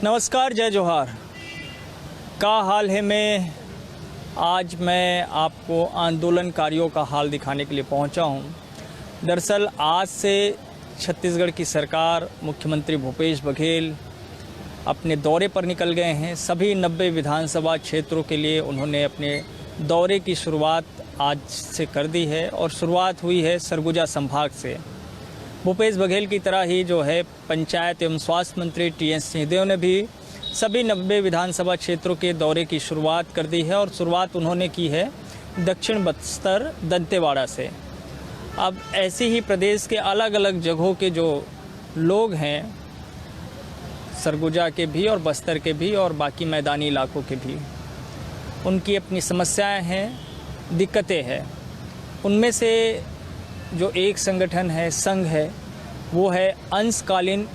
नमस्कार, जय जोहार। का हाल है में आज मैं आपको आंदोलनकारियों का हाल दिखाने के लिए पहुंचा हूं। दरअसल आज से छत्तीसगढ़ की सरकार, मुख्यमंत्री भूपेश बघेल अपने दौरे पर निकल गए हैं। सभी 90 विधानसभा क्षेत्रों के लिए उन्होंने अपने दौरे की शुरुआत आज से कर दी है और शुरुआत हुई है सरगुजा संभाग से। भूपेश बघेल की तरह ही जो है पंचायत एवं स्वास्थ्य मंत्री टी.एस. सिंहदेव ने भी सभी 90 विधानसभा क्षेत्रों के दौरे की शुरुआत कर दी है और शुरुआत उन्होंने की है दक्षिण बस्तर दंतेवाड़ा से। अब ऐसे ही प्रदेश के अलग अलग जगहों के जो लोग हैं, सरगुजा के भी और बस्तर के भी और बाकी मैदानी इलाकों के भी, उनकी अपनी समस्याएं हैं, दिक्कतें हैं। उनमें से जो एक संगठन है, संघ है, वो है अंशकालीन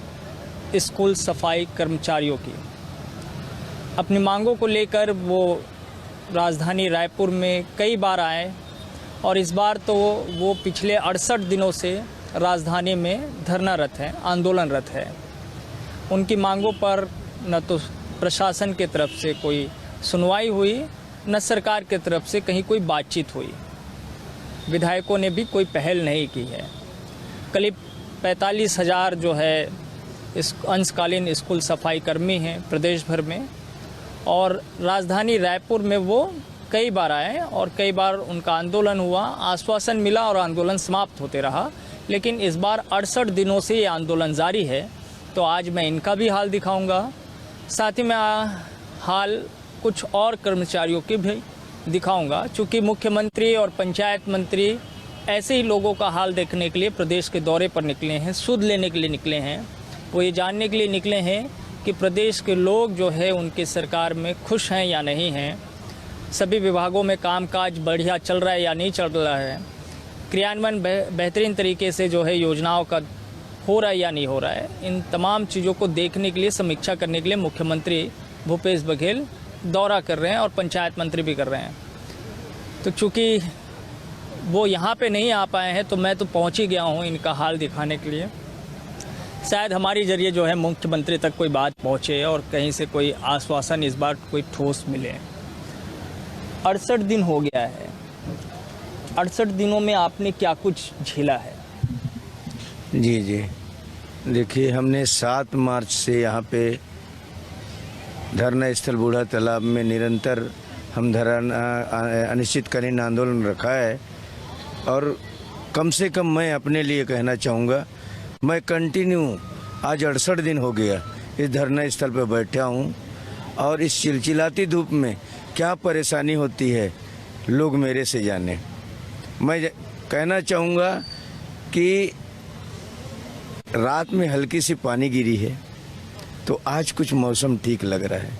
स्कूल सफाई कर्मचारियों की। अपनी मांगों को लेकर वो राजधानी रायपुर में कई बार आए और इस बार तो वो पिछले 68 दिनों से राजधानी में धरनारत है, आंदोलनरत है। उनकी मांगों पर न तो प्रशासन की तरफ से कोई सुनवाई हुई, न सरकार की तरफ से कहीं कोई बातचीत हुई। विधायकों ने भी कोई पहल नहीं की है। करीब 45,000 जो है इस अंशकालीन स्कूल सफाई कर्मी हैं प्रदेश भर में, और राजधानी रायपुर में वो कई बार आए और कई बार उनका आंदोलन हुआ, आश्वासन मिला और आंदोलन समाप्त होते रहा। लेकिन इस बार 68 दिनों से ये आंदोलन जारी है, तो आज मैं इनका भी हाल दिखाऊंगा। साथ ही मैं हाल कुछ और कर्मचारियों के भी दिखाऊंगा, चूँकि मुख्यमंत्री और पंचायत मंत्री ऐसे ही लोगों का हाल देखने के लिए प्रदेश के दौरे पर निकले हैं, सुध लेने के लिए निकले हैं। वो ये जानने के लिए निकले हैं कि प्रदेश के लोग जो है उनकी सरकार में खुश हैं या नहीं हैं, सभी विभागों में कामकाज बढ़िया चल रहा है या नहीं चल रहा है, क्रियान्वयन बेहतरीन तरीके से जो है योजनाओं का हो रहा है या नहीं हो रहा है। इन तमाम चीज़ों को देखने के लिए, समीक्षा करने के लिए मुख्यमंत्री भूपेश बघेल दौरा कर रहे हैं और पंचायत मंत्री भी कर रहे हैं। तो चूँकि वो यहाँ पे नहीं आ पाए हैं, तो मैं तो पहुँच ही गया हूँ इनका हाल दिखाने के लिए। शायद हमारी जरिए जो है मुख्यमंत्री तक कोई बात पहुँचे और कहीं से कोई आश्वासन इस बार कोई ठोस मिले। 68 दिन हो गया है। 68 दिनों में आपने क्या कुछ झेला है? जी देखिए, हमने 7 मार्च से यहाँ पे धरना स्थल बूढ़ा तालाब में निरंतर हम अनिश्चितकालीन आंदोलन रखा है। और कम से कम मैं अपने लिए कहना चाहूँगा, मैं कंटिन्यू आज 68 दिन हो गया इस धरना स्थल पर बैठा हूँ और इस चिलचिलाती धूप में क्या परेशानी होती है लोग मेरे से जाने। मैं कहना चाहूँगा कि रात में हल्की सी पानी गिरी है तो आज कुछ मौसम ठीक लग रहा है,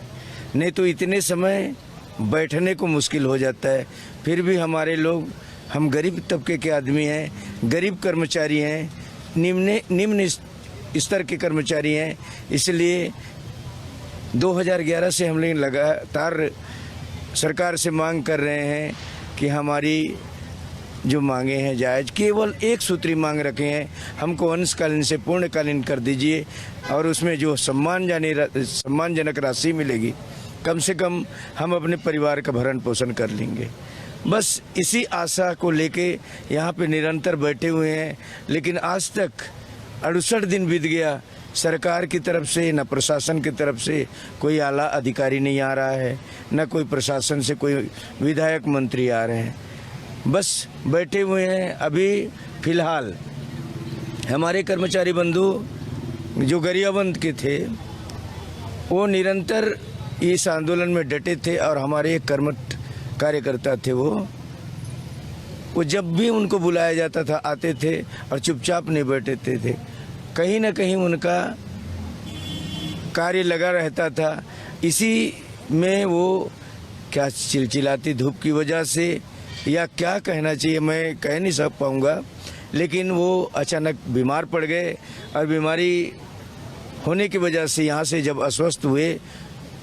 नहीं तो इतने समय बैठने को मुश्किल हो जाता है। फिर भी हमारे लोग, हम गरीब तबके के आदमी हैं, गरीब कर्मचारी हैं, निम्न स्तर के कर्मचारी हैं, इसलिए 2011 से हम लोग लगातार सरकार से मांग कर रहे हैं कि हमारी जो मांगे हैं जायज़, केवल एक सूत्री मांग रखे हैं, हमको अंशकालीन से पूर्णकालीन कर दीजिए और उसमें जो सम्मानजनक राशि मिलेगी, कम से कम हम अपने परिवार का भरण पोषण कर लेंगे। बस इसी आशा को लेके यहाँ पे निरंतर बैठे हुए हैं। लेकिन आज तक 68 दिन बीत गया, सरकार की तरफ से न प्रशासन की तरफ से कोई आला अधिकारी नहीं आ रहा है, न कोई प्रशासन से कोई विधायक मंत्री आ रहे हैं, बस बैठे हुए हैं। अभी फिलहाल हमारे कर्मचारी बंधु जो गरियाबंद के थे, वो निरंतर इस आंदोलन में डटे थे और हमारे एक कर्मठ कार्यकर्ता थे, वो जब भी उनको बुलाया जाता था आते थे और चुपचाप नहीं बैठते थे। कहीं ना कहीं उनका कार्य लगा रहता था। इसी में वो क्या चिलचिलाती धूप की वजह से या क्या कहना चाहिए, मैं कह नहीं सक पाऊँगा, लेकिन वो अचानक बीमार पड़ गए और बीमारी होने की वजह से यहाँ से जब अस्वस्थ हुए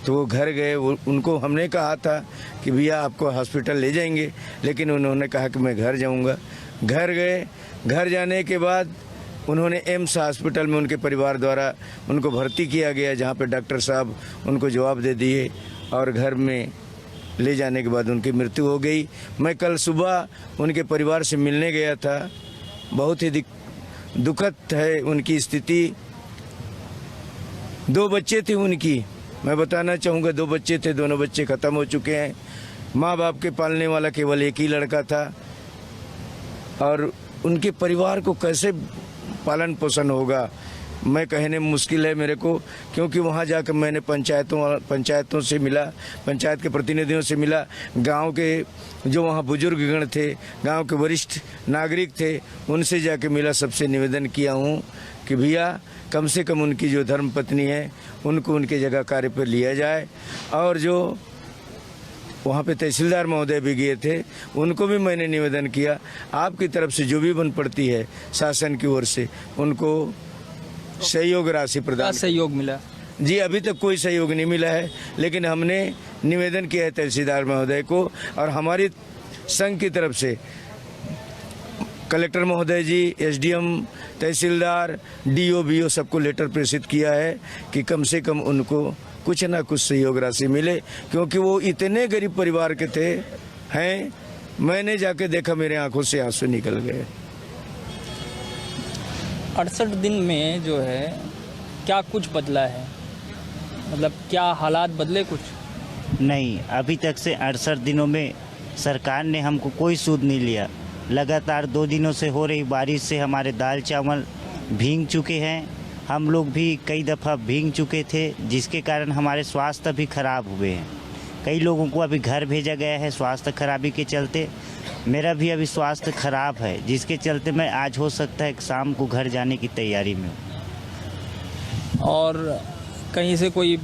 तो वो घर गए। उनको हमने कहा था कि भैया आपको हॉस्पिटल ले जाएंगे, लेकिन उन्होंने कहा कि मैं घर जाऊंगा। घर गए। घर जाने के बाद उन्होंने एम्स हॉस्पिटल में उनके परिवार द्वारा उनको भर्ती किया गया, जहाँ पे डॉक्टर साहब उनको जवाब दे दिए और घर में ले जाने के बाद उनकी मृत्यु हो गई। मैं कल सुबह उनके परिवार से मिलने गया था। बहुत ही दुखद है उनकी स्थिति। 2 बच्चे थे उनकी, मैं बताना चाहूँगा 2 बच्चे थे, दोनों बच्चे ख़त्म हो चुके हैं। माँ बाप के पालने वाला केवल एक ही लड़का था और उनके परिवार को कैसे पालन पोषण होगा मैं कहने में मुश्किल है मेरे को, क्योंकि वहाँ जाकर मैंने पंचायतों से मिला, पंचायत के प्रतिनिधियों से मिला, गांव के जो वहाँ बुजुर्गगण थे, गांव के वरिष्ठ नागरिक थे, उनसे जाके मिला। सबसे निवेदन किया हूँ कि भैया कम से कम उनकी जो धर्मपत्नी है उनको उनके जगह कार्य पर लिया जाए। और जो वहाँ पे तहसीलदार महोदय भी गए थे, उनको भी मैंने निवेदन किया, आपकी तरफ से जो भी बन पड़ती है शासन की ओर से उनको सहयोग राशि प्रदान। सहयोग मिला जी? अभी तक कोई सहयोग नहीं मिला है, लेकिन हमने निवेदन किया है तहसीलदार महोदय को, और हमारी संघ की तरफ से कलेक्टर महोदय जी, एसडीएम, तहसीलदार, डीओ, बीओ सबको लेटर प्रेषित किया है कि कम से कम उनको कुछ ना कुछ सहयोग राशि मिले, क्योंकि वो इतने गरीब परिवार के थे हैं। मैंने जाके देखा, मेरे आंखों से आंसू निकल गए। 68 दिन में जो है क्या कुछ बदला है, मतलब क्या हालात बदले कुछ? नहीं, अभी तक से 68 दिनों में सरकार ने हमको कोई सूद नहीं लिया। लगातार 2 दिनों से हो रही बारिश से हमारे दाल चावल भीग चुके हैं। हम लोग भी कई दफ़ा भीग चुके थे, जिसके कारण हमारे स्वास्थ्य भी खराब हुए हैं। कई लोगों को अभी घर भेजा गया है स्वास्थ्य खराबी के चलते। मेरा भी अभी स्वास्थ्य खराब है, जिसके चलते मैं आज हो सकता है शाम को घर जाने की तैयारी में हूँ। और कहीं से कोई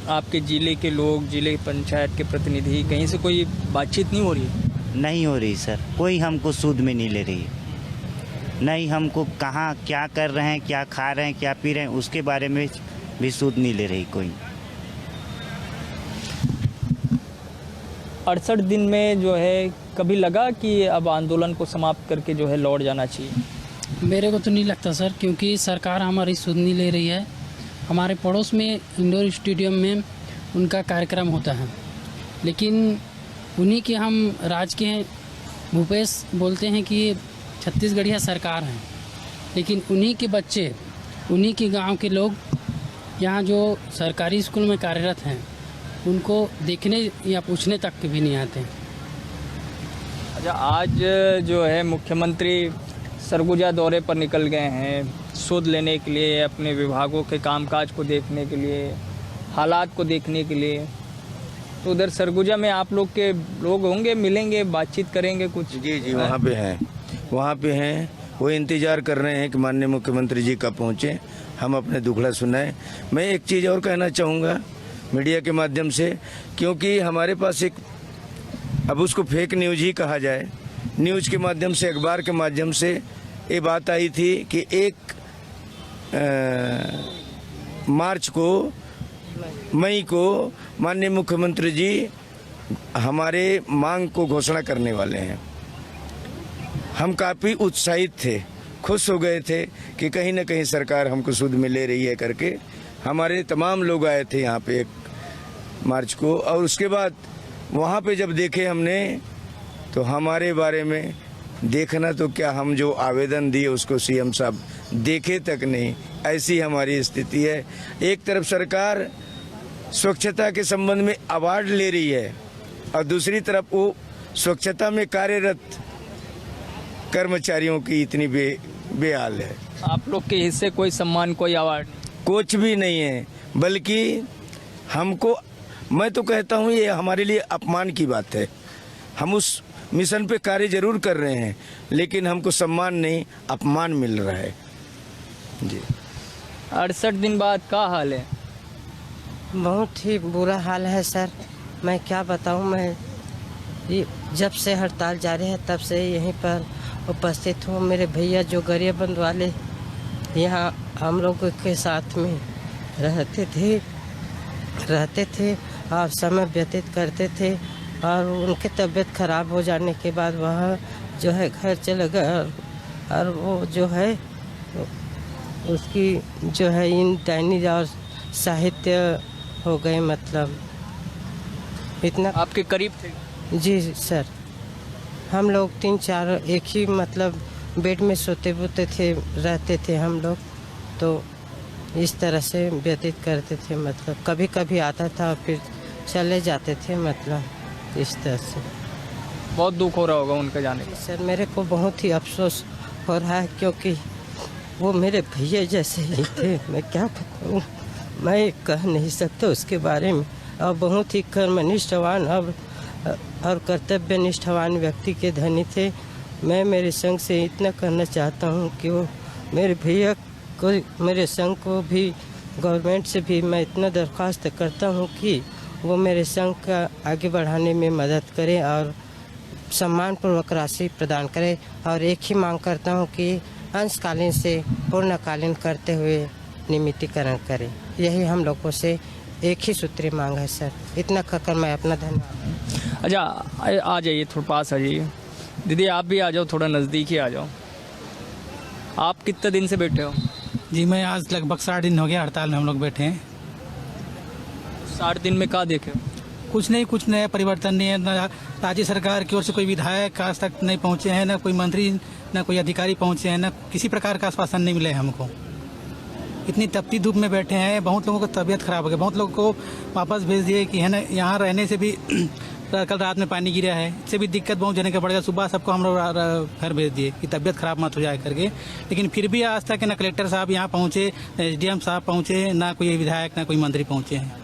आपके ज़िले के लोग, ज़िले पंचायत के प्रतिनिधि, कहीं से कोई बातचीत नहीं हो रही? नहीं हो रही सर, कोई हमको सूद में नहीं ले रही। नहीं, हमको कहाँ क्या कर रहे हैं, क्या खा रहे हैं, क्या पी रहे हैं, उसके बारे में भी सूद नहीं ले रही कोई। 68 दिन में जो है कभी लगा कि अब आंदोलन को समाप्त करके जो है लौट जाना चाहिए? मेरे को तो नहीं लगता सर, क्योंकि सरकार हमारी सुध नहीं ले रही है। हमारे पड़ोस में इंडोर स्टेडियम में उनका कार्यक्रम होता है, लेकिन उन्हीं के हम राज्य के हैं। भूपेश बोलते हैं कि ये छत्तीसगढ़िया सरकार है, लेकिन उन्हीं के बच्चे, उन्हीं के गांव के लोग यहाँ जो सरकारी स्कूल में कार्यरत हैं, उनको देखने या पूछने तक के भी नहीं आते। अच्छा, आज जो है मुख्यमंत्री सरगुजा दौरे पर निकल गए हैं सूद लेने के लिए, अपने विभागों के कामकाज को देखने के लिए, हालात को देखने के लिए। तो उधर सरगुजा में आप लोग के लोग होंगे, मिलेंगे, बातचीत करेंगे कुछ? जी, वहाँ पे हैं, वहाँ पे हैं। वो इंतज़ार कर रहे हैं कि माननीय मुख्यमंत्री जी कब पहुँचे, हम अपने दुखड़ा सुनाएं। मैं एक चीज़ और कहना चाहूँगा मीडिया के माध्यम से, क्योंकि हमारे पास एक, अब उसको फेक न्यूज़ ही कहा जाए, न्यूज़ के माध्यम से, अखबार के माध्यम से ये बात आई थी कि 1 मार्च को, मई को माननीय मुख्यमंत्री जी हमारे मांग को घोषणा करने वाले हैं। हम काफ़ी उत्साहित थे, खुश हो गए थे कि कहीं ना कहीं सरकार हमको सूद में ले रही है करके। हमारे तमाम लोग आए थे यहाँ पे 1 मार्च को, और उसके बाद वहाँ पे जब देखे हमने, तो हमारे बारे में देखना तो क्या, हम जो आवेदन दिए उसको सीएम साहब देखे तक नहीं, ऐसी हमारी स्थिति है। एक तरफ सरकार स्वच्छता के संबंध में अवार्ड ले रही है, और दूसरी तरफ वो स्वच्छता में कार्यरत कर्मचारियों की इतनी बेहाल है। आप लोग के हिस्से कोई सम्मान, कोई अवार्ड? कुछ भी नहीं है, बल्कि हमको, मैं तो कहता हूँ ये हमारे लिए अपमान की बात है। हम उस मिशन पे कार्य जरूर कर रहे हैं, लेकिन हमको सम्मान नहीं, अपमान मिल रहा है जी। 68 दिन बाद क्या हाल है? बहुत ही बुरा हाल है सर, मैं क्या बताऊं। मैं ये जब से हड़ताल जारी है तब से यहीं पर उपस्थित हूँ। मेरे भैया जो गरियाबंद वाले यहाँ हम लोगों के साथ में रहते थे और समय व्यतीत करते थे, और उनकी तबीयत खराब हो जाने के बाद वह जो है घर चले गए, और वो जो है उसकी जो है इन दैनिक और साहित्य हो गए, मतलब इतना। आपके करीब थे? जी सर, हम लोग 3-4 एक ही मतलब बेड में सोते थे, रहते थे हम लोग, तो इस तरह से व्यतीत करते थे। मतलब कभी कभी आता था फिर चले जाते थे, मतलब इस तरह से। बहुत दुख हो रहा होगा उनके जाने का। सर मेरे को बहुत ही अफसोस हो रहा है, क्योंकि वो मेरे भैया जैसे ही थे। मैं क्या बताऊँ, मैं कह नहीं सकता उसके बारे में। और बहुत ही कर्मनिष्ठवान और कर्तव्य निष्ठावान व्यक्ति के धनी थे। मैं मेरे संघ से इतना करना चाहता हूँ कि वो मेरे भैया को, मेरे संघ को भी, गवर्नमेंट से भी मैं इतना दरख्वास्त करता हूँ कि वो मेरे संघ का आगे बढ़ाने में मदद करे और सम्मानपूर्वक राशि प्रदान करे। और एक ही मांग करता हूँ कि अंशकालीन से पूर्णकालीन करते हुए नियमितीकरण करें। यही हम लोगों से एक ही सूत्री मांग है सर। इतना कहकर मैं अपना धन्यवाद। अच्छा, आ जाइए, थोड़ा पास आ जाइए। दीदी आप भी आ जाओ, थोड़ा नज़दीक ही आ जाओ। आप कितने दिन से बैठे हो? जी मैं आज लगभग 60 दिन हो गया हड़ताल में हम लोग बैठे हैं। 60 दिन में क्या देखे? कुछ नहीं, कुछ नया परिवर्तन नहीं है। ना राज्य सरकार की ओर से कोई विधायक आज तक नहीं पहुंचे हैं, ना कोई मंत्री, ना कोई अधिकारी पहुंचे हैं, ना किसी प्रकार का आश्वासन नहीं मिले है हमको। इतनी तपती धूप में बैठे हैं। बहुत लोगों को तबीयत खराब हो गई, बहुत लोगों को वापस भेज दिए कि है ना, यहाँ रहने से भी कल रात में पानी गिरा है, इससे भी दिक्कत बहुत जने का पड़ेगा। सुबह सबको हम लोग घर भेज दिए कि तबीयत खराब मत हो जाए करके। लेकिन फिर भी आज तक ना कलेक्टर साहब यहाँ पहुँचे, ना SDM साहब पहुँचे, ना कोई विधायक, ना कोई मंत्री पहुँचे हैं।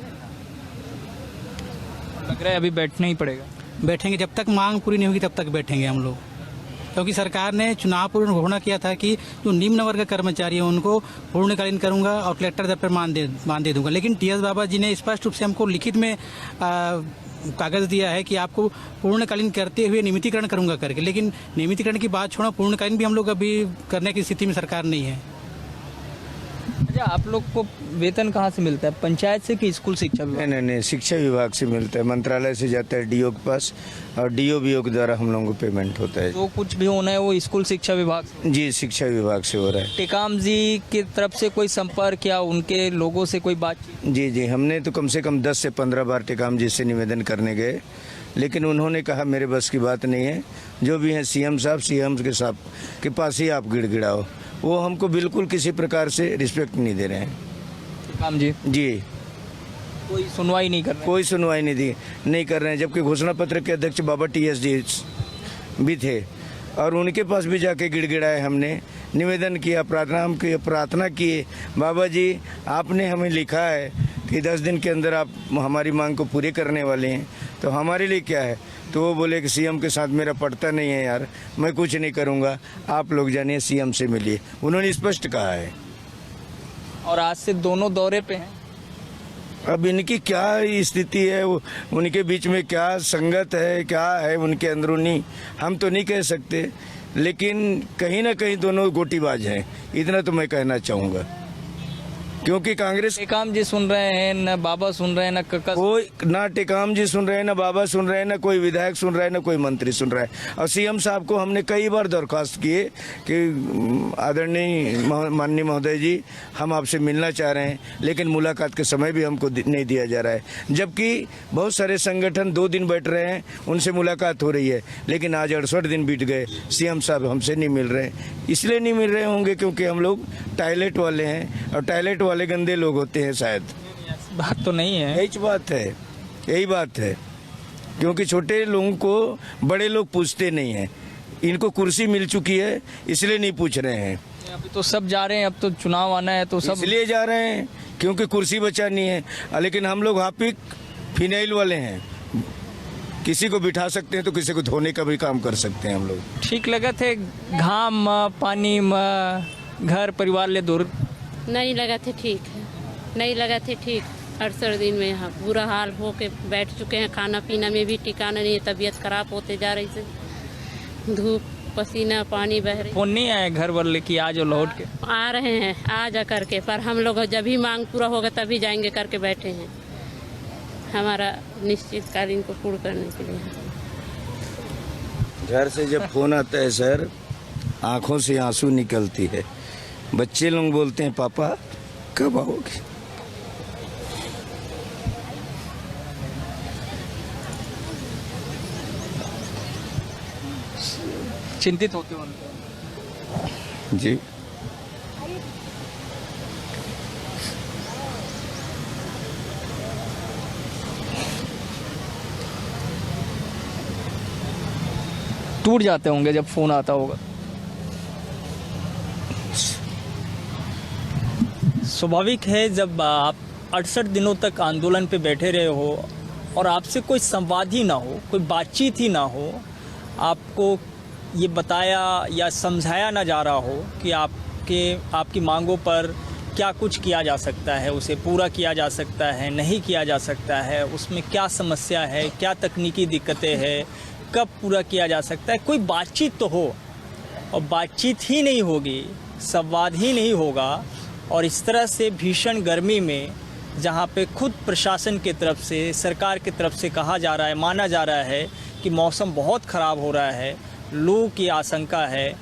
लग रहा है अभी बैठना ही पड़ेगा। बैठेंगे, जब तक मांग पूरी नहीं होगी तब तक बैठेंगे हम लोग। क्योंकि सरकार ने चुनाव पूर्व घोषणा किया था कि जो निम्न वर्ग के कर्मचारी हैं उनको पूर्णकालीन करूंगा और कलेक्टर दर पर मान दे दूंगा। लेकिन TS बाबा जी ने स्पष्ट रूप से हमको लिखित में कागज़ दिया है कि आपको पूर्णकालीन करते हुए नियमितीकरण करूंगा करके। लेकिन नियमितीकरण की बात छोड़ो, पूर्णकालीन भी हम लोग अभी करने की स्थिति में सरकार नहीं है। अच्छा, आप लोग को वेतन कहाँ से मिलता है? पंचायत से कि स्कूल शिक्षा विभाग? नहीं, शिक्षा विभाग से मिलता है। मंत्रालय से जाता है DO के पास, और DO BO के द्वारा हम लोगों को पेमेंट होता है। जो कुछ भी होना है वो स्कूल शिक्षा विभाग से? जी, शिक्षा विभाग से हो रहा है। टेकाम जी की तरफ से कोई संपर्क या उनके लोगों से कोई बातचीत? जी, हमने तो कम से कम 10 से 15 बार टेकाम जी से निवेदन करने गए, लेकिन उन्होंने कहा मेरे बस की बात नहीं है। जो भी हैं CM साहब के पास ही आप गिड़गिड़ाओ। वो हमको बिल्कुल किसी प्रकार से रिस्पेक्ट नहीं दे रहे हैं। टेकाम जी कोई सुनवाई नहीं कर रहे? कोई सुनवाई नहीं कर रहे हैं। जबकि घोषणा पत्र के अध्यक्ष बाबा TS जी भी थे, और उनके पास भी जाके गिड़गिड़ाए हमने, निवेदन किया, प्रार्थना किए। बाबा जी आपने हमें लिखा है कि 10 दिन के अंदर आप हमारी मांग को पूरे करने वाले हैं, तो हमारे लिए क्या है? तो वो बोले कि CM के साथ मेरा पड़ता नहीं है यार, मैं कुछ नहीं करूँगा, आप लोग जानिए CM से मिलिए। उन्होंने स्पष्ट कहा है। और आज से दोनों दौरे पे हैं। अब इनकी क्या स्थिति है, उनके बीच में क्या संगत है, क्या है उनके अंदरूनी, हम तो नहीं कह सकते। लेकिन कहीं ना कहीं दोनों गोटीबाज हैं, इतना तो मैं कहना चाहूँगा। क्योंकि कांग्रेस टेकाम जी सुन रहे हैं, न बाबा सुन रहे हैं, न कक्का, कोई ना टेकाम जी सुन रहे हैं, ना बाबा सुन रहे हैं, ना कोई विधायक सुन रहा है, ना कोई मंत्री सुन रहा है। और CM साहब को हमने कई बार दरख्वास्त किए कि आदरणीय माननीय महोदय जी, हम आपसे मिलना चाह रहे हैं, लेकिन मुलाकात के समय भी हमको नहीं दिया जा रहा है। जबकि बहुत सारे संगठन 2 दिन बैठ रहे हैं, उनसे मुलाकात हो रही है, लेकिन आज 68 दिन बीत गए, CM साहब हमसे नहीं मिल रहे। इसलिए नहीं मिल रहे होंगे क्योंकि हम लोग टॉयलेट वाले हैं, और टॉयलेट वाले गंदे लोग होते हैं शायद। बात तो नहीं है। यही बात है, क्योंकि छोटे लोगों को बड़े लोग पूछते नहीं हैं। इनको कुर्सी मिल चुकी है, इसलिए नहीं पूछ रहे हैं। अभी तो सब जा रहे हैं, अब तो चुनाव आना है तो सब इसलिए जा रहे हैं क्योंकि कुर्सी बचानी है। लेकिन हम लोग हार्पिक फिनाइल वाले हैं, किसी को बिठा सकते हैं तो किसी को धोने का भी काम कर सकते हैं हम लोग। ठीक लगा थे घाम पानी घर परिवार ले दूर? नहीं लगा थे ठीक है, नहीं लगा थे ठीक। 68 दिन में यहाँ बुरा हाल हो के बैठ चुके हैं। खाना पीना में भी ठिकाना नहीं है, तबीयत खराब होते जा रही से। धूप पसीना पानी बह रही। फोन नहीं आया घर वाले कि आज लौट के? आ रहे हैं, आ जा करके, पर हम लोग जब भी मांग पूरा होगा तभी जाएंगे करके बैठे हैं, हमारा निश्चित कालीन को पूर्ण करने के लिए। घर से जब फोन आता है सर, आंखों से आंसू निकलती है। बच्चे लोग बोलते हैं पापा कब आओगे। चिंतित होते हो? जी टूट जाते होंगे जब फोन आता होगा। स्वाभाविक है जब आप 68 दिनों तक आंदोलन पे बैठे रहे हो और आपसे कोई संवाद ही ना हो, कोई बातचीत ही ना हो, आपको ये बताया या समझाया ना जा रहा हो कि आपकी मांगों पर क्या कुछ किया जा सकता है, उसे पूरा किया जा सकता है, नहीं किया जा सकता है, उसमें क्या समस्या है, क्या तकनीकी दिक्कतें हैं, कब पूरा किया जा सकता है, कोई बातचीत तो हो। और बातचीत ही नहीं होगी, संवाद ही नहीं होगा, और इस तरह से भीषण गर्मी में जहाँ पे खुद प्रशासन की तरफ से, सरकार की तरफ से कहा जा रहा है, माना जा रहा है कि मौसम बहुत ख़राब हो रहा है, लू की आशंका है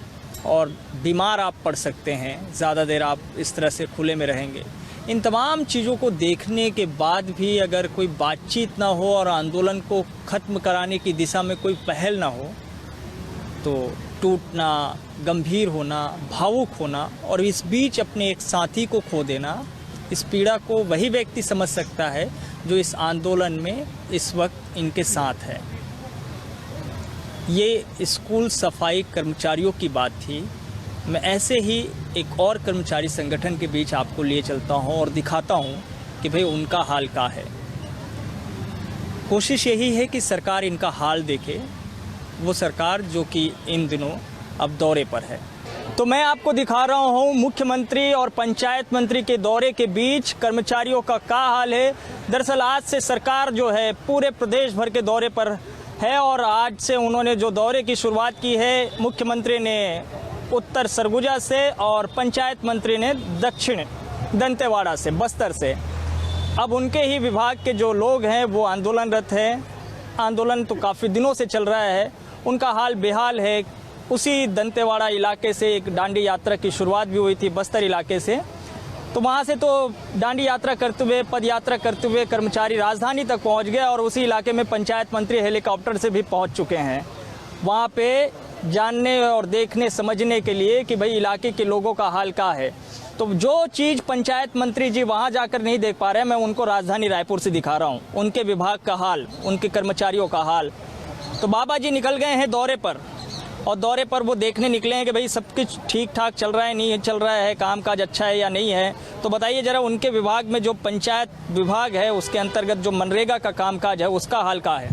और बीमार आप पड़ सकते हैं ज़्यादा देर आप इस तरह से खुले में रहेंगे। इन तमाम चीज़ों को देखने के बाद भी अगर कोई बातचीत ना हो और आंदोलन को ख़त्म कराने की दिशा में कोई पहल ना हो तो टूटना, गंभीर होना, भावुक होना और इस बीच अपने एक साथी को खो देना, इस पीड़ा को वही व्यक्ति समझ सकता है जो इस आंदोलन में इस वक्त इनके साथ है। ये स्कूल सफाई कर्मचारियों की बात थी। मैं ऐसे ही एक और कर्मचारी संगठन के बीच आपको लिए चलता हूं और दिखाता हूं कि भाई उनका हाल क्या है। कोशिश यही है कि सरकार इनका हाल देखे, वो सरकार जो कि इन दिनों अब दौरे पर है। तो मैं आपको दिखा रहा हूं मुख्यमंत्री और पंचायत मंत्री के दौरे के बीच कर्मचारियों का क्या हाल है। दरअसल आज से सरकार जो है पूरे प्रदेश भर के दौरे पर है और आज से उन्होंने जो दौरे की शुरुआत की है, मुख्यमंत्री ने उत्तर सरगुजा से और पंचायत मंत्री ने दक्षिण दंतेवाड़ा से, बस्तर से। अब उनके ही विभाग के जो लोग हैं वो आंदोलनरत हैं। आंदोलन तो काफ़ी दिनों से चल रहा है, उनका हाल बेहाल है। उसी दंतेवाड़ा इलाके से एक डांडी यात्रा की शुरुआत भी हुई थी, बस्तर इलाके से। तो वहाँ से तो डांडी यात्रा करते हुए, पद यात्रा करते हुए कर्मचारी राजधानी तक पहुँच गए और उसी इलाके में पंचायत मंत्री हेलीकॉप्टर से भी पहुँच चुके हैं वहाँ पे जानने और देखने समझने के लिए कि भाई इलाके के लोगों का हाल क्या है। तो जो चीज़ पंचायत मंत्री जी वहाँ जाकर नहीं देख पा रहे हैं, मैं उनको राजधानी रायपुर से दिखा रहा हूँ, उनके विभाग का हाल, उनके कर्मचारियों का हाल। तो बाबा जी निकल गए हैं दौरे पर और दौरे पर वो देखने निकले हैं कि भाई सब कुछ ठीक ठाक चल रहा है, नहीं चल रहा है, कामकाज अच्छा है या नहीं है। तो बताइए ज़रा उनके विभाग में जो पंचायत विभाग है उसके अंतर्गत जो मनरेगा का कामकाज है उसका हाल क्या है।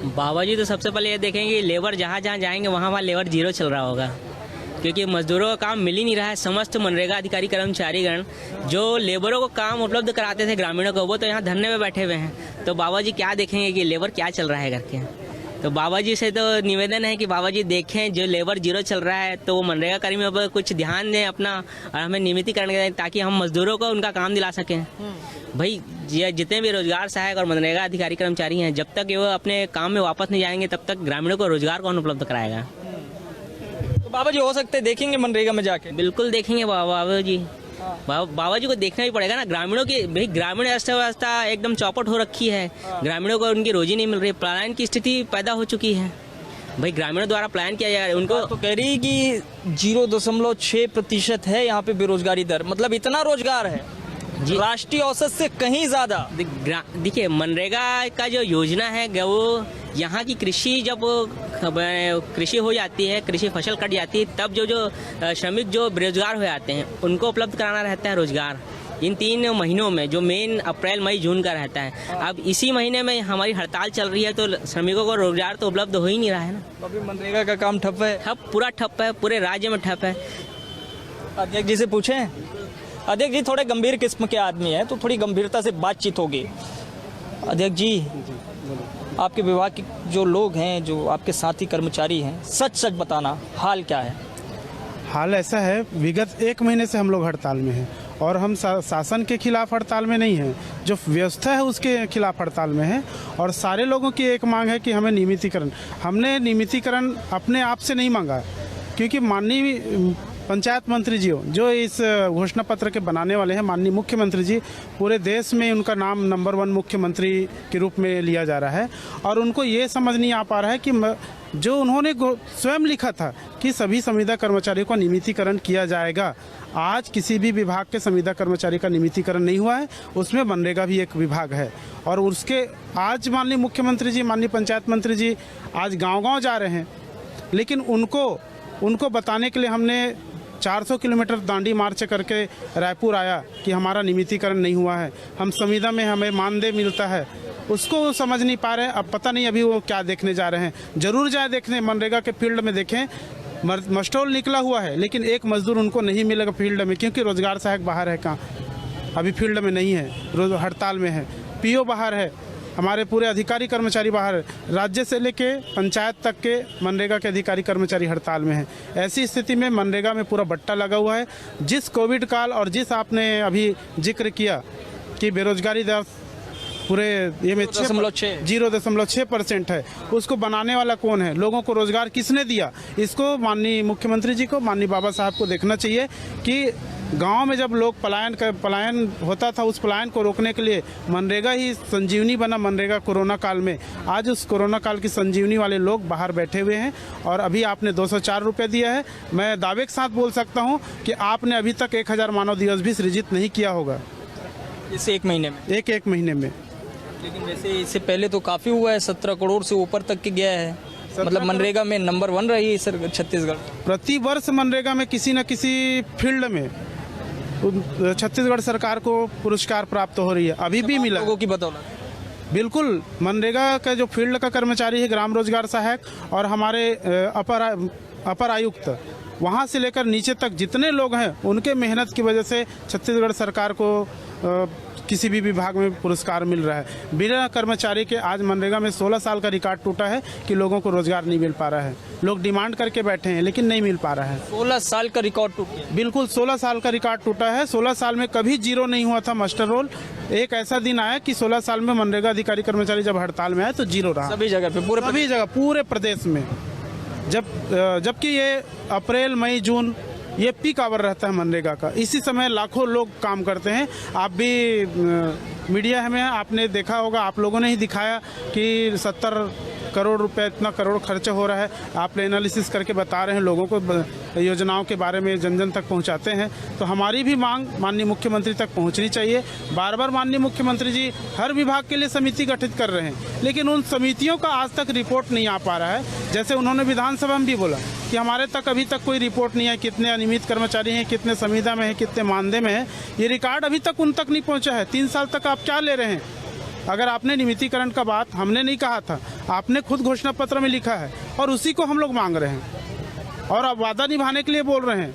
बाबा जी तो सबसे पहले ये देखेंगे लेबर जहाँ जहाँ जाएंगे वहाँ लेबर जीरो चल रहा होगा, क्योंकि मजदूरों का काम मिल ही नहीं रहा है। समस्त मनरेगा अधिकारी कर्मचारीगण जो लेबरों को काम उपलब्ध कराते थे ग्रामीणों को, वो तो यहाँ धरने में बैठे हुए हैं। तो बाबा जी क्या देखेंगे कि लेबर क्या चल रहा है करके। तो बाबा जी से तो निवेदन है कि बाबा जी देखें जो लेबर जीरो चल रहा है तो वो मनरेगा कर्मियों पर कुछ ध्यान दें अपना और हमें नियमितीकरण करें ताकि हम मजदूरों को उनका काम दिला सकें। भाई जितने भी रोजगार सहायक और मनरेगा अधिकारी कर्मचारी हैं, जब तक वो अपने काम में वापस नहीं जाएंगे तब तक ग्रामीणों को रोजगार कौन उपलब्ध कराएगा। तो बाबा जी हो सकते देखेंगे मनरेगा में जाके। बिल्कुल देखेंगे बाबा जी, बाबा जी को देखना ही पड़ेगा ना। ग्रामीणों की भाई ग्रामीण अर्थव्यवस्था एकदम चौपट हो रखी है, ग्रामीणों को उनकी रोजी नहीं मिल रही, पलायन की स्थिति पैदा हो चुकी है। भाई ग्रामीणों द्वारा पलायन किया जा रहा है उनको। तो कह रही कि 0.6% है यहाँ पे बेरोजगारी दर, मतलब इतना रोजगार है राष्ट्रीय औसत से कहीं ज्यादा। देखिए मनरेगा का जो योजना है वो यहाँ की कृषि, जब कृषि हो जाती है, कृषि फसल कट जाती है, तब जो श्रमिक जो बेरोजगार हो जाते हैं उनको उपलब्ध कराना रहता है रोजगार इन 3 महीनों में, जो मेन अप्रैल मई जून का रहता है। अब इसी महीने में हमारी हड़ताल चल रही है तो श्रमिकों को रोजगार तो उपलब्ध हो ही नहीं रहा है ना। अभी मनरेगा का काम ठप है, पूरा ठप है, पूरे राज्य में ठप है। अध्यक्ष जी से पूछें। अध्यक्ष जी थोड़े गंभीर किस्म के आदमी हैं तो थोड़ी गंभीरता से बातचीत होगी। अध्यक्ष जी आपके विभाग के जो लोग हैं, जो आपके साथी कर्मचारी हैं, सच सच बताना हाल क्या है। हाल ऐसा है, विगत 1 महीने से हम लोग हड़ताल में हैं और हम शासन के खिलाफ हड़ताल में नहीं हैं, जो व्यवस्था है उसके खिलाफ हड़ताल में है। और सारे लोगों की एक मांग है कि हमें नियमितीकरण, हमने नियमितीकरण अपने आप से नहीं मांगा, क्योंकि माननीय पंचायत मंत्री जी हो, जो इस घोषणा पत्र के बनाने वाले हैं, माननीय मुख्यमंत्री जी, पूरे देश में उनका नाम नंबर 1 मुख्यमंत्री के रूप में लिया जा रहा है। और उनको ये समझ नहीं आ पा रहा है कि जो उन्होंने स्वयं लिखा था कि सभी संविदा कर्मचारियों का नियमितीकरण किया जाएगा, आज किसी भी विभाग के संविदा कर्मचारी का नियमितीकरण नहीं हुआ है। उसमें मनरेगा भी एक विभाग है। और उसके आज माननीय मुख्यमंत्री जी, माननीय पंचायत मंत्री जी आज गांव-गांव जा रहे हैं, लेकिन उनको बताने के लिए हमने 400 किलोमीटर दांडी मार्च करके रायपुर आया कि हमारा नियमितीकरण नहीं हुआ है, हम संविदा में हमें मानदेय मिलता है, उसको वो समझ नहीं पा रहे हैं। अब पता नहीं अभी वो क्या देखने जा रहे हैं। जरूर जाए देखने, मनरेगा के फील्ड में देखें, मस्टोल निकला हुआ है, लेकिन एक मजदूर उनको नहीं मिलेगा फील्ड में, क्योंकि रोजगार सहायक बाहर है, कहाँ अभी फील्ड में नहीं है, रोज हड़ताल में है, पीओ बाहर है, हमारे पूरे अधिकारी कर्मचारी बाहर है, राज्य से लेके पंचायत तक के मनरेगा के अधिकारी कर्मचारी हड़ताल में हैं। ऐसी स्थिति में मनरेगा में पूरा बट्टा लगा हुआ है। जिस कोविड काल और जिस आपने अभी जिक्र किया कि बेरोजगारी दर पूरे ये में 0.6% है, उसको बनाने वाला कौन है, लोगों को रोजगार किसने दिया, इसको माननीय मुख्यमंत्री जी को, माननीय बाबा साहब को देखना चाहिए कि गांव में जब लोग पलायन होता था, उस पलायन को रोकने के लिए मनरेगा ही संजीवनी बना। मनरेगा कोरोना काल में, आज उस कोरोना काल की संजीवनी वाले लोग बाहर बैठे हुए हैं। और अभी आपने 204 रुपये दिया है। मैं दावे के साथ बोल सकता हूं कि आपने अभी तक 1000 मानव दिवस भी सृजित नहीं किया होगा इस एक महीने में, एक महीने में। लेकिन वैसे इससे पहले तो काफ़ी हुआ है, 17 करोड़ से ऊपर तक के गया है। मतलब मनरेगा में नंबर 1 रही है सर छत्तीसगढ़। प्रति वर्ष मनरेगा में किसी न किसी फील्ड में छत्तीसगढ़ सरकार को पुरस्कार प्राप्त हो रही है, अभी भी मिला। लोगों की बदौलत बिल्कुल। मनरेगा का जो फील्ड का कर्मचारी है, ग्राम रोजगार सहायक और हमारे अपर आयुक्त, वहाँ से लेकर नीचे तक जितने लोग हैं, उनके मेहनत की वजह से छत्तीसगढ़ सरकार को किसी भी विभाग में पुरस्कार मिल रहा है। बिना कर्मचारी के आज मनरेगा में 16 साल का रिकॉर्ड टूटा है कि लोगों को रोजगार नहीं मिल पा रहा है। लोग डिमांड करके बैठे हैं, लेकिन नहीं मिल पा रहा है। 16 साल का रिकॉर्ड टूट गया। बिल्कुल 16 साल का रिकॉर्ड टूटा है। 16 साल में कभी जीरो नहीं हुआ था मास्टर रोल। एक ऐसा दिन आया कि 16 साल में मनरेगा अधिकारी कर्मचारी जब हड़ताल में आए तो जीरो रहा, सभी जगह पे, सभी जगह पूरे प्रदेश में। जबकि ये अप्रैल मई जून ये पीक आवर रहता है मनरेगा का, इसी समय लाखों लोग काम करते हैं। आप भी मीडिया में आपने देखा होगा, आप लोगों ने ही दिखाया कि 70 करोड़ रुपए, इतना करोड़ खर्चा हो रहा है। आप एनालिसिस करके बता रहे हैं, लोगों को योजनाओं के बारे में जन जन तक पहुंचाते हैं। तो हमारी भी मांग माननीय मुख्यमंत्री तक पहुंचनी चाहिए। बार बार माननीय मुख्यमंत्री जी हर विभाग के लिए समिति गठित कर रहे हैं, लेकिन उन समितियों का आज तक रिपोर्ट नहीं आ पा रहा है। जैसे उन्होंने विधानसभा में भी बोला कि हमारे तक अभी तक कोई रिपोर्ट नहीं है, कितने अनियमित कर्मचारी हैं, कितने संविदा में हैं, कितने मानदेय में हैं। ये रिकॉर्ड अभी तक उन तक नहीं पहुँचा है। 3 साल तक आप क्या ले रहे हैं? अगर आपने नियमितीकरण का बात हमने नहीं कहा था, आपने खुद घोषणा पत्र में लिखा है और उसी को हम लोग मांग रहे हैं और अब वादा निभाने के लिए बोल रहे हैं,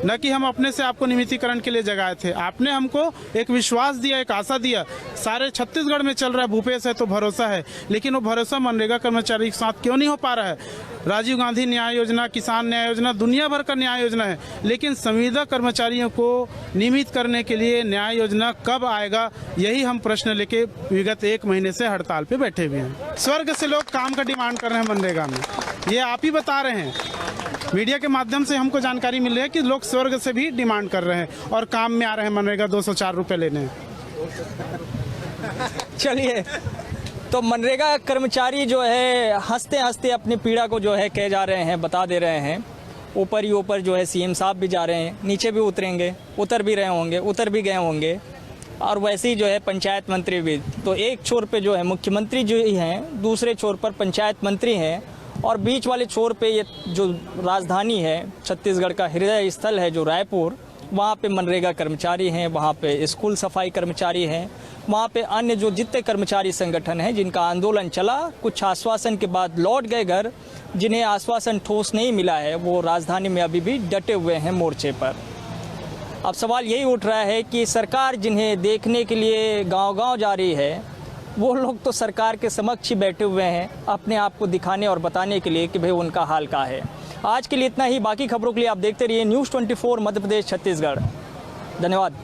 न कि हम अपने से आपको नियमितीकरण के लिए जगाए थे। आपने हमको एक विश्वास दिया, एक आशा दिया। सारे छत्तीसगढ़ में चल रहा है, भूपेश है तो भरोसा है, लेकिन वो भरोसा मनरेगा कर्मचारी के साथ क्यों नहीं हो पा रहा है? राजीव गांधी न्याय योजना, किसान न्याय योजना, दुनिया भर का न्याय योजना है, लेकिन संविदा कर्मचारियों को नियमित करने के लिए न्याय योजना कब आएगा? यही हम प्रश्न लेके विगत 1 महीने से हड़ताल पे बैठे हुए हैं। स्वर्ग से लोग काम का डिमांड कर रहे हैं मनरेगा में, ये आप ही बता रहे हैं। मीडिया के माध्यम से हमको जानकारी मिल रही है कि लोग स्वर्ग से भी डिमांड कर रहे हैं और काम में आ रहे हैं मनरेगा 204 रुपये लेने। चलिए, तो मनरेगा कर्मचारी जो है हंसते हंसते अपनी पीड़ा को जो है कह जा रहे हैं, बता दे रहे हैं। ऊपर ही ऊपर जो है सीएम साहब भी जा रहे हैं, नीचे भी उतरेंगे, उतर भी रहे होंगे, उतर भी गए होंगे, और वैसे ही जो है पंचायत मंत्री भी। तो एक छोर पे जो है मुख्यमंत्री जो ही हैं, दूसरे छोर पर पंचायत मंत्री हैं, और बीच वाले छोर पे ये जो राजधानी है, छत्तीसगढ़ का हृदय स्थल है जो रायपुर, वहाँ पे मनरेगा कर्मचारी हैं, वहाँ पे स्कूल सफाई कर्मचारी हैं, वहाँ पे अन्य जो जितने कर्मचारी संगठन हैं जिनका आंदोलन चला, कुछ आश्वासन के बाद लौट गए घर। जिन्हें आश्वासन ठोस नहीं मिला है वो राजधानी में अभी भी डटे हुए हैं मोर्चे पर। अब सवाल यही उठ रहा है कि सरकार जिन्हें देखने के लिए गांव-गांव जा रही है, वो लोग तो सरकार के समक्ष ही बैठे हुए हैं अपने आप को दिखाने और बताने के लिए कि भाई उनका हाल क्या है। आज के लिए इतना ही। बाकी खबरों के लिए आप देखते रहिए News 24 मध्य प्रदेश छत्तीसगढ़। धन्यवाद।